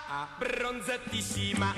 abbronzatissima.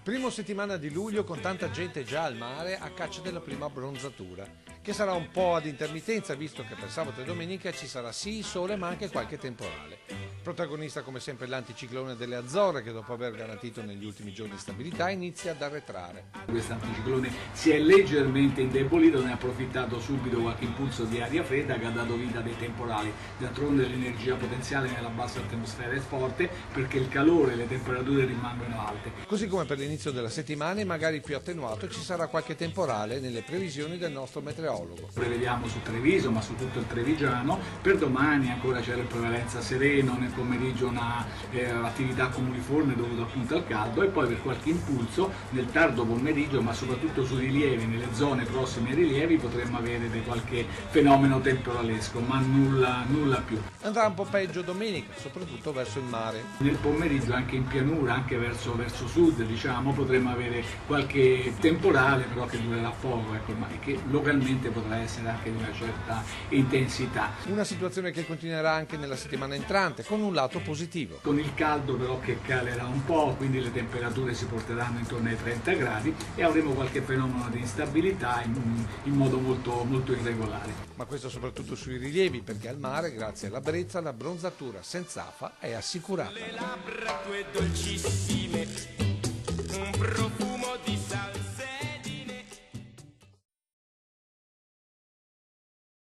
Primo settimana di luglio con tanta gente già al mare a caccia della prima abbronzatura, che sarà un po' ad intermittenza visto che per sabato e domenica ci sarà sì il sole ma anche qualche temporale. Protagonista come sempre l'anticiclone delle Azzorre che dopo aver garantito negli ultimi giorni stabilità inizia ad arretrare. Questo anticiclone si è leggermente indebolito, ne ha approfittato subito qualche impulso di aria fredda che ha dato vita a dei temporali. D'altronde l'energia potenziale nella bassa atmosfera è forte perché il calore e le temperature rimangono alte. Così come per l'inizio della settimana, magari più attenuato, ci sarà qualche temporale nelle previsioni del nostro meteorologo. Prevediamo su Treviso, ma su tutto il Trevigiano. Per domani ancora c'è la prevalenza sereno, nel pomeriggio una attività cumuliforme dovuta appunto al caldo e poi per qualche impulso nel tardo pomeriggio, ma soprattutto sui rilievi, nelle zone prossime ai rilievi potremmo avere qualche fenomeno temporalesco, ma nulla più. Andrà un po' peggio domenica, soprattutto verso il mare. Nel pomeriggio anche in pianura, anche verso sud diciamo, potremmo avere qualche temporale però che durerà poco, ecco, ma che localmente potrà essere anche di una certa intensità. Una situazione che continuerà anche nella settimana entrante, con un lato positivo. Con il caldo però che calerà un po', quindi le temperature si porteranno intorno ai 30 gradi e avremo qualche fenomeno di instabilità in modo molto irregolare. Ma questo soprattutto sui rilievi, perché al mare, grazie alla brezza, l'abbronzatura senza afa è assicurata. Le labbra tue dolcissime, un profumo di sale.